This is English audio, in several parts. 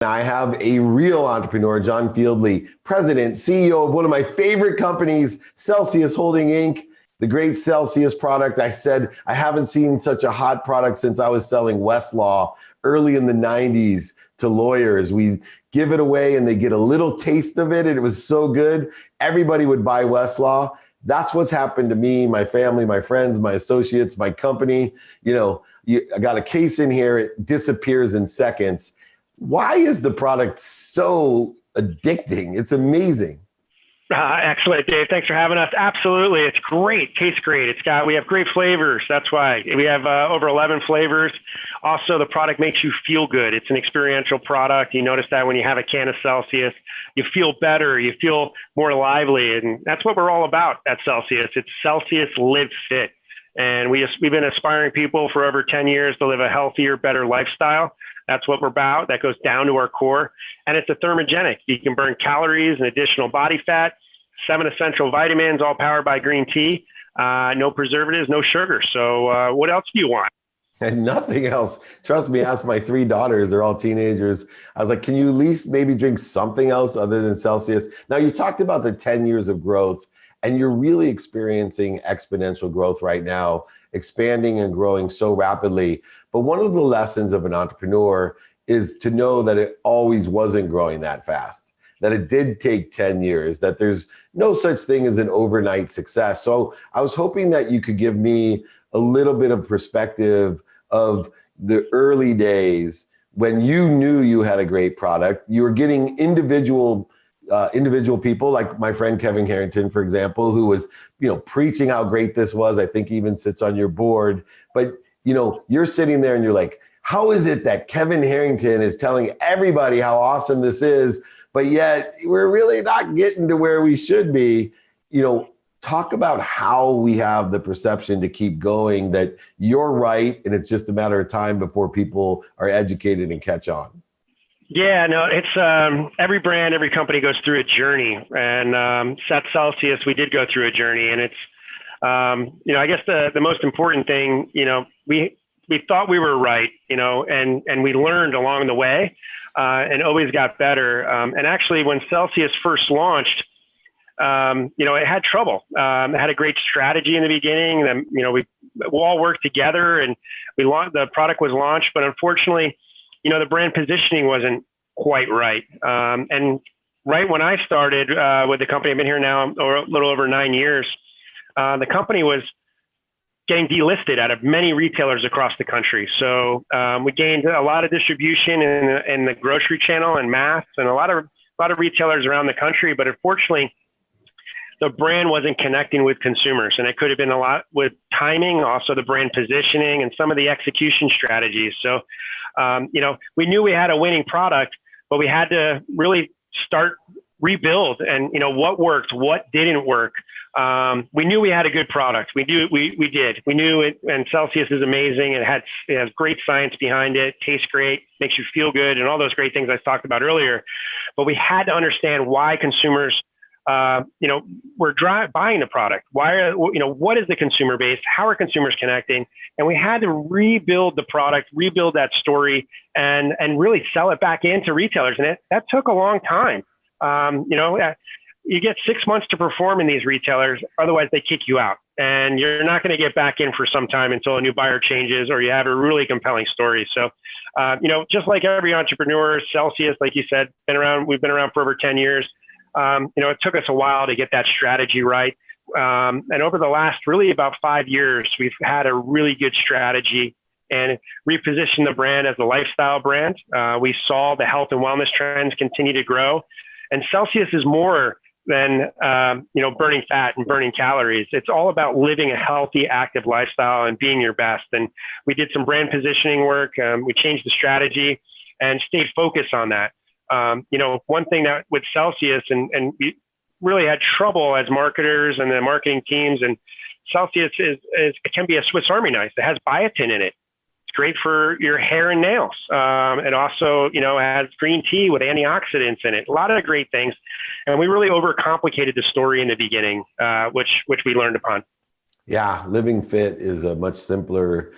I have a real entrepreneur, John Fieldly, president, CEO of one of my favorite companies, Celsius Holding Inc., the great Celsius product. I said, I haven't seen such a hot product since I was selling Westlaw early in the 90s to lawyers. We give it away and they get a little taste of it. And it was so good. Everybody would buy Westlaw. That's what's happened to me, my family, my friends, my associates, my company. I got a case in here, it disappears in seconds. Why is the product so addicting? It's amazing. Excellent, Dave. Thanks for having us. Absolutely. It's great. Tastes great. We have great flavors. That's why we have over 11 flavors. Also, the product makes you feel good. It's an experiential product. You notice that when you have a can of Celsius, you feel better. You feel more lively. And that's what we're all about at Celsius. It's Celsius Live Fit. And we've been inspiring people for over 10 years to live a healthier, better lifestyle. That's what we're about. That goes down to our core. And it's a thermogenic. You can burn calories and additional body fat, 7 essential vitamins, all powered by green tea, no preservatives, no sugar. So what else do you want? And nothing else. Trust me, I asked my 3 daughters, they're all teenagers. I was like, can you at least maybe drink something else other than Celsius? Now, you talked about the 10 years of growth, and you're really experiencing exponential growth right now, expanding and growing so rapidly. But one of the lessons of an entrepreneur is to know that it always wasn't growing that fast, that it did take 10 years, that there's no such thing as an overnight success. So I was hoping that you could give me a little bit of perspective of the early days when you knew you had a great product. You were getting individual people, like my friend Kevin Harrington, for example, who was, preaching how great this was. I think he even sits on your board. But, you're sitting there and you're like, how is it that Kevin Harrington is telling everybody how awesome this is, but yet we're really not getting to where we should be? Talk about how we have the perception to keep going, that you're right, and it's just a matter of time before people are educated and catch on. Yeah, no, it's every brand, every company goes through a journey, and at Celsius, we did go through a journey, and it's, I guess the most important thing, we thought we were right, and we learned along the way, and always got better. And actually, when Celsius first launched, it had trouble. It had a great strategy in the beginning. Then, we all worked together, and the product was launched, but unfortunately, the brand positioning wasn't quite right. And right when I started with the company, I've been here now a little over 9 years, the company was getting delisted out of many retailers across the country. So we gained a lot of distribution in the grocery channel and mass, and a lot of retailers around the country. But unfortunately, the brand wasn't connecting with consumers, and it could have been a lot with timing, also the brand positioning and some of the execution strategies. So, we knew we had a winning product, but we had to really start rebuild and, what worked, what didn't work. We knew we had a good product. We did. We knew it, and Celsius is amazing. It has great science behind it, tastes great, makes you feel good, and all those great things I talked about earlier. But we had to understand why consumers we're buying the product. What is the consumer base? How are consumers connecting? And we had to rebuild the product, rebuild that story, and really sell it back into retailers. And that took a long time. You get 6 months to perform in these retailers, otherwise they kick you out. And you're not going to get back in for some time until a new buyer changes or you have a really compelling story. So, just like every entrepreneur, Celsius, like you said, we've been around for over 10 years. It took us a while to get that strategy right. And over the last really about 5 years, we've had a really good strategy and repositioned the brand as a lifestyle brand. We saw the health and wellness trends continue to grow. And Celsius is more than, burning fat and burning calories. It's all about living a healthy, active lifestyle and being your best. And we did some brand positioning work. We changed the strategy and stayed focused on that. One thing that with Celsius and we really had trouble as marketers and the marketing teams, and Celsius it can be a Swiss Army knife. It has biotin in it. It's great for your hair and nails. It also, has green tea with antioxidants in it. A lot of great things. And we really overcomplicated the story in the beginning, which we learned upon. Yeah, living fit is a much simpler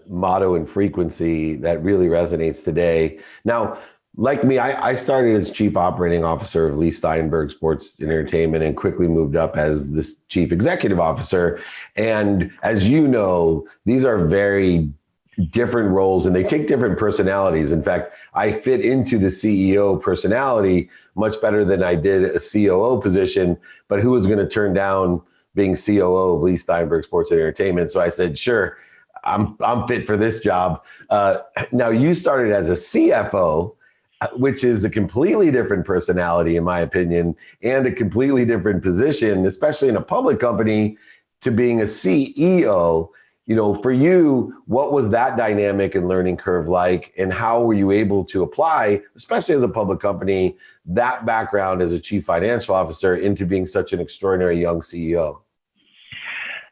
motto and frequency that really resonates today. Now, Like me, I started as chief operating officer of Leigh Steinberg Sports Entertainment and quickly moved up as this chief executive officer. And as you know, these are very different roles and they take different personalities. In fact, I fit into the CEO personality much better than I did a COO position, but who was going to turn down being COO of Leigh Steinberg Sports Entertainment? So I said, sure, I'm fit for this job. Now you started as a CFO, which is a completely different personality, in my opinion, and a completely different position, especially in a public company, to being a CEO. You know, for you, what was that dynamic and learning curve like, and how were you able to apply, especially as a public company, that background as a chief financial officer into being such an extraordinary young CEO?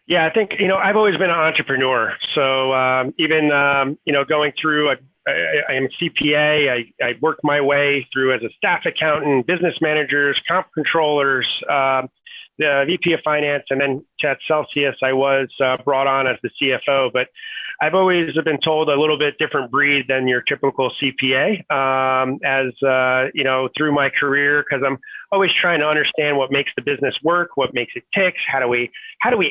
Yeah, I think, I've always been an entrepreneur. So even, going through, I am a CPA. I worked my way through as a staff accountant, business managers, comp controllers, the VP of finance, and then at Celsius, I was brought on as the CFO. But I've always been told a little bit different breed than your typical CPA, through my career, because I'm always trying to understand what makes the business work, what makes it tick, how do we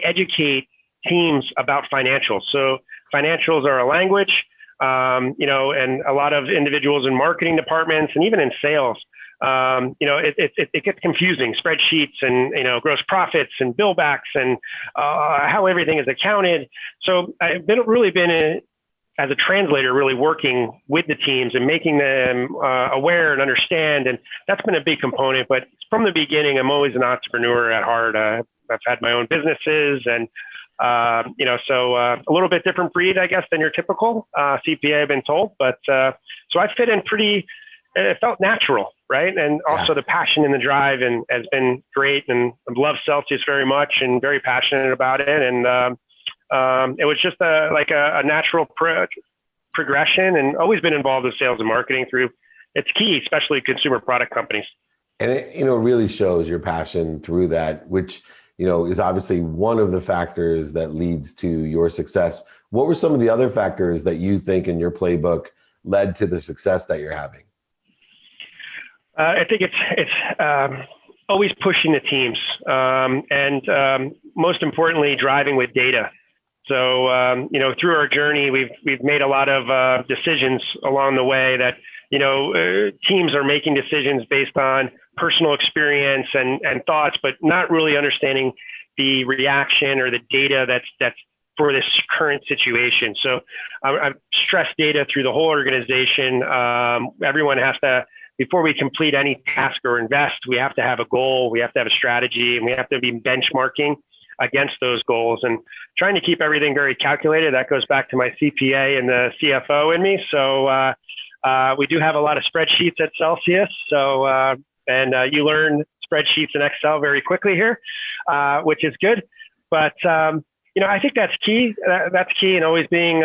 educate teams about financials. So financials are a language, and a lot of individuals in marketing departments and even in sales, it gets confusing, spreadsheets and, gross profits and bill backs and how everything is accounted. So I've really been as a translator, really working with the teams and making them aware and understand. And that's been a big component. But from the beginning, I'm always an entrepreneur at heart. I've had my own businesses and so a little bit different breed, I guess, than your typical CPA, I've been told. But so I fit in it felt natural, right? And also the passion and the drive and has been great. And I love Celsius very much and very passionate about it. And it was just a natural progression, and always been involved in sales and marketing through. It's key, especially consumer product companies. And it, really shows your passion through that, which, is obviously one of the factors that leads to your success. What were some of the other factors that you think in your playbook led to the success that you're having? I think it's always pushing the teams, and most importantly, driving with data. So, through our journey, we've made a lot of decisions along the way that, teams are making decisions based on personal experience and thoughts, but not really understanding the reaction or the data that's for this current situation. So I've stressed data through the whole organization. Everyone has to, before we complete any task or invest, we have to have a goal, we have to have a strategy, and we have to be benchmarking against those goals and trying to keep everything very calculated. That goes back to my CPA and the CFO in me. So we do have a lot of spreadsheets at Celsius. So, and you learn spreadsheets in Excel very quickly here, which is good. But, I think that's key. That's key. And always being,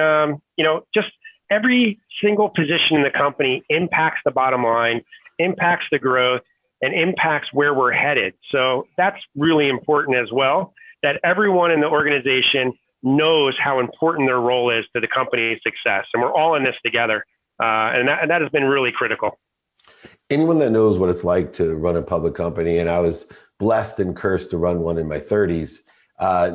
just every single position in the company impacts the bottom line, impacts the growth, and impacts where we're headed. So that's really important as well, that everyone in the organization knows how important their role is to the company's success. And we're all in this together. And that has been really critical. Anyone that knows what it's like to run a public company, and I was blessed and cursed to run one in my 30s,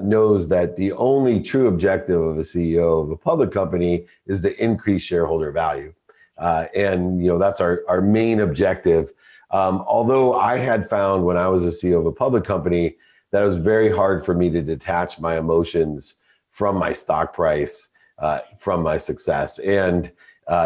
knows that the only true objective of a CEO of a public company is to increase shareholder value. And that's our main objective. Although I had found when I was a CEO of a public company that it was very hard for me to detach my emotions from my stock price, from my success. And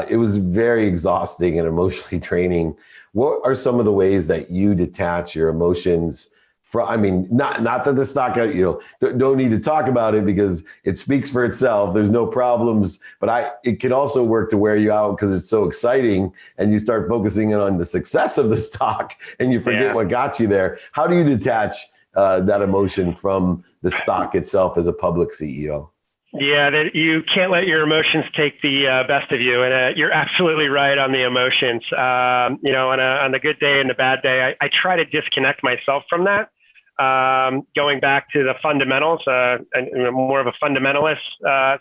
it was very exhausting and emotionally draining. What are some of the ways that you detach your emotions from, not that the stock, don't need to talk about it because it speaks for itself. There's no problems, but it can also work to wear you out because it's so exciting and you start focusing on the success of the stock and you forget what got you there. How do you detach that emotion from the stock itself as a public CEO? Yeah, that you can't let your emotions take the best of you. And you're absolutely right on the emotions. On the good day and the bad day, I try to disconnect myself from that. Going back to the fundamentals, and more of a fundamentalist.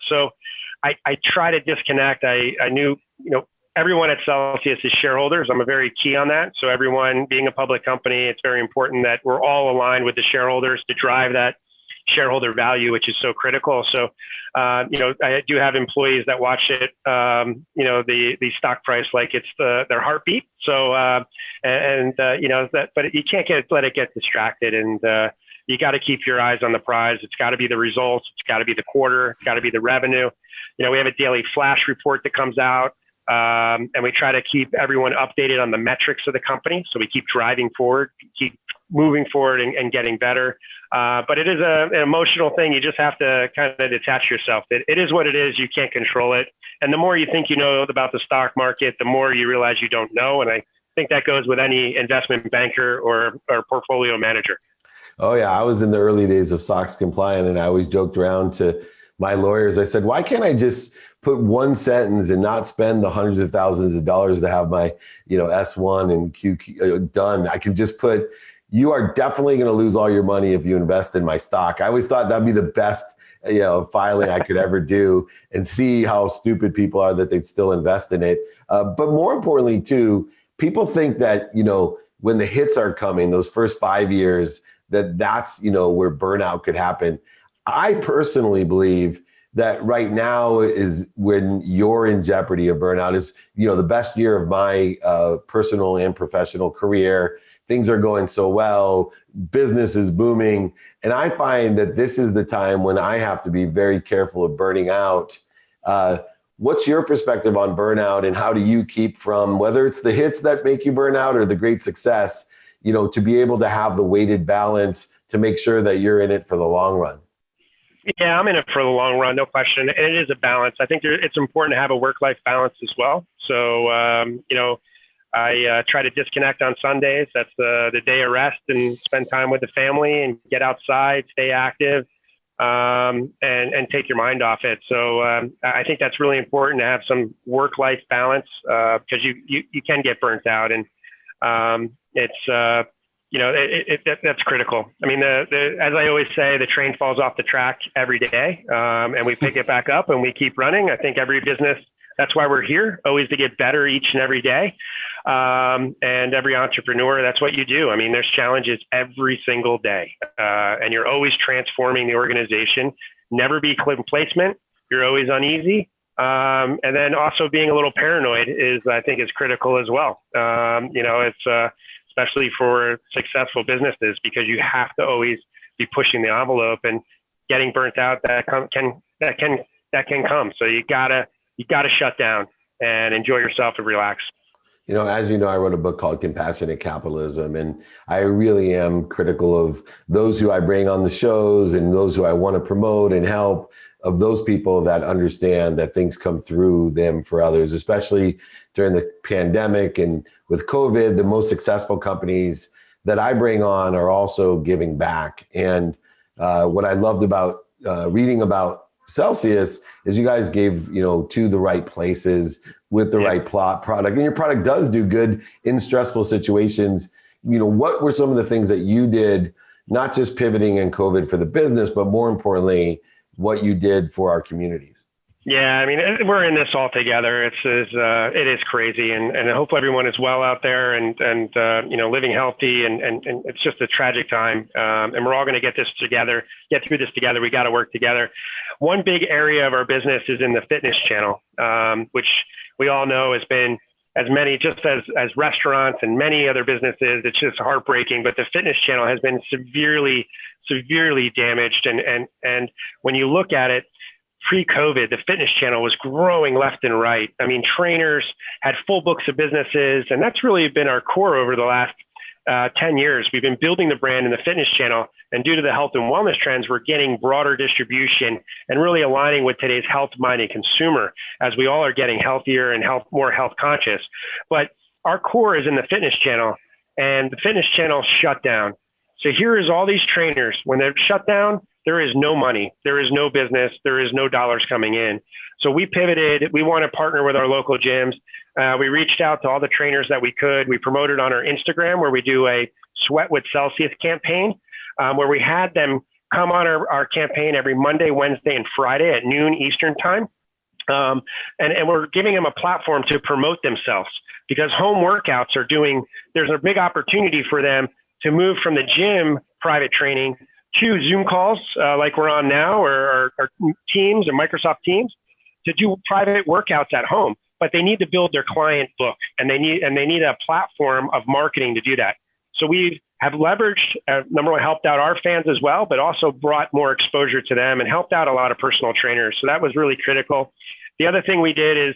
So I try to disconnect. I knew, everyone at Celsius is shareholders. I'm a very key on that. So everyone being a public company, it's very important that we're all aligned with the shareholders to drive that shareholder value, which is so critical. So, I do have employees that watch it, the stock price like it's their heartbeat. So, but you can't let it get distracted, and you got to keep your eyes on the prize. It's got to be the results. It's got to be the quarter. It's got to be the revenue. We have a daily flash report that comes out, and we try to keep everyone updated on the metrics of the company. So we keep driving forward, keep moving forward and getting better. But it is an emotional thing. You just have to kind of detach yourself. It is what it is. You can't control it. And the more you think you know about the stock market, the more you realize you don't know. And I think that goes with any investment banker or portfolio manager. Oh, yeah. I was in the early days of SOX compliant, and I always joked around to my lawyers. I said, why can't I just put one sentence and not spend the hundreds of thousands of dollars to have my, S1 and QQ done? I could just put, you are definitely going to lose all your money if you invest in my stock. I always thought that'd be the best, filing I could ever do, and see how stupid people are that they'd still invest in it. But more importantly, too, people think that, when the hits are coming, those first 5 years, that's, where burnout could happen. I personally believe that right now is when you're in jeopardy of burnout. Is, the best year of my personal and professional career. Things are going so well, business is booming. And I find that this is the time when I have to be very careful of burning out. What's your perspective on burnout, and how do you keep from, whether it's the hits that make you burn out or the great success, to be able to have the weighted balance to make sure that you're in it for the long run? Yeah, I'm in it for the long run, no question. And it is a balance. I think it's important to have a work-life balance as well. So, I try to disconnect on Sundays. That's the day of rest, and spend time with the family and get outside, stay active, and take your mind off it. So I think that's really important to have some work-life balance, because you can get burnt out, and that's critical. I mean, as I always say, the train falls off the track every day, and we pick it back up and we keep running. I think every business, that's why we're here, always to get better each and every day. And every entrepreneur, that's what you do. I mean, there's challenges every single day, and you're always transforming the organization. Never be complacent. You're always uneasy. And then also being a little paranoid I think is critical as well. It's especially for successful businesses, because you have to always be pushing the envelope, and getting burnt out that can come. So you gotta shut down and enjoy yourself and relax. As you know, I wrote a book called Compassionate Capitalism, and I really am critical of those who I bring on the shows and those who I want to promote and help, of those people that understand that things come through them for others, especially during the pandemic and with COVID. The most successful companies that I bring on are also giving back. And what I loved about reading about Celsius is you guys gave, to the right places with the right product, and your product does do good in stressful situations. What were some of the things that you did, not just pivoting in COVID for the business, but more importantly, what you did for our communities? Yeah, I mean, we're in this all together. It is crazy, and I hope everyone is well out there and living healthy. And it's just a tragic time, and we're all going to get through this together. We got to work together. One big area of our business is in the fitness channel, which we all know has been, as many, just as restaurants and many other businesses, it's just heartbreaking. But the fitness channel has been severely damaged, and when you look at it, pre-COVID, the fitness channel was growing left and right. I mean, trainers had full books of businesses, and that's really been our core over the last 10 years. We've been building the brand in the fitness channel, and due to the health and wellness trends, we're getting broader distribution and really aligning with today's health-minded consumer, as we all are getting healthier and more health conscious. But our core is in the fitness channel, and the fitness channel shut down. So here is all these trainers. When they're shut down, there is no money, there is no business, there is no dollars coming in. So we pivoted. We want to partner with our local gyms. We reached out to all the trainers that we could. We promoted on our Instagram, where we do a Sweat with Celsius campaign, where we had them come on our campaign every Monday, Wednesday, and Friday at noon Eastern time. And we're giving them a platform to promote themselves, because home workouts there's a big opportunity for them to move from the gym private training to Zoom calls like we're on now, or Teams or Microsoft Teams, to do private workouts at home. But they need to build their client book, and they need a platform of marketing to do that. So we have leveraged, number one, helped out our fans as well, but also brought more exposure to them and helped out a lot of personal trainers. So that was really critical. The other thing we did is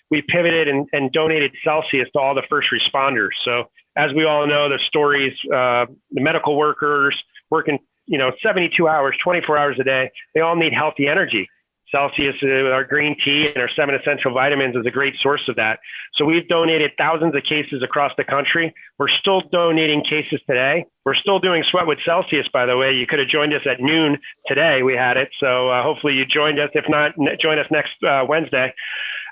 we pivoted and donated Celsius to all the first responders. So as we all know, the stories, the medical workers working, 72 hours, 24 hours a day, they all need healthy energy. Celsius, our green tea and our 7 essential vitamins is a great source of that. So we've donated thousands of cases across the country. We're still donating cases today. We're still doing Sweat with Celsius, by the way. You could have joined us at noon today. We had it. So hopefully you joined us. If not, join us next Wednesday.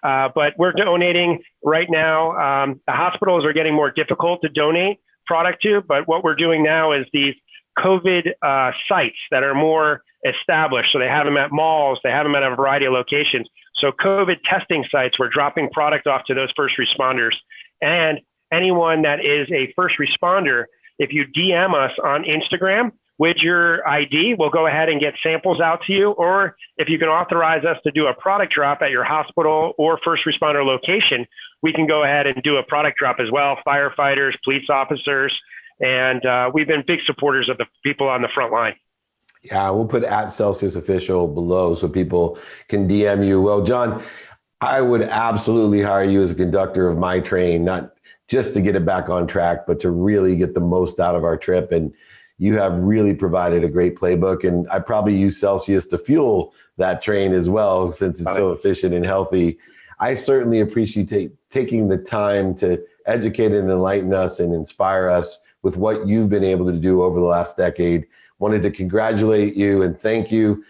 But we're donating right now. The hospitals are getting more difficult to donate product to, but what we're doing now is these COVID sites that are more established. So they have them at malls, they have them at a variety of locations. So COVID testing sites, we're dropping product off to those first responders. And anyone that is a first responder, if you DM us on Instagram with your ID, we'll go ahead and get samples out to you. Or if you can authorize us to do a product drop at your hospital or first responder location, we can go ahead and do a product drop as well. Firefighters, police officers, and we've been big supporters of the people on the front line. Yeah, we'll put @Celsius Official below so people can DM you. Well, John, I would absolutely hire you as a conductor of my train, not just to get it back on track, but to really get the most out of our trip. And you have really provided a great playbook. And I probably use Celsius to fuel that train as well, since it's so efficient and healthy. I certainly appreciate taking the time to educate and enlighten us and inspire us with what you've been able to do over the last decade. Wanted to congratulate you and thank you.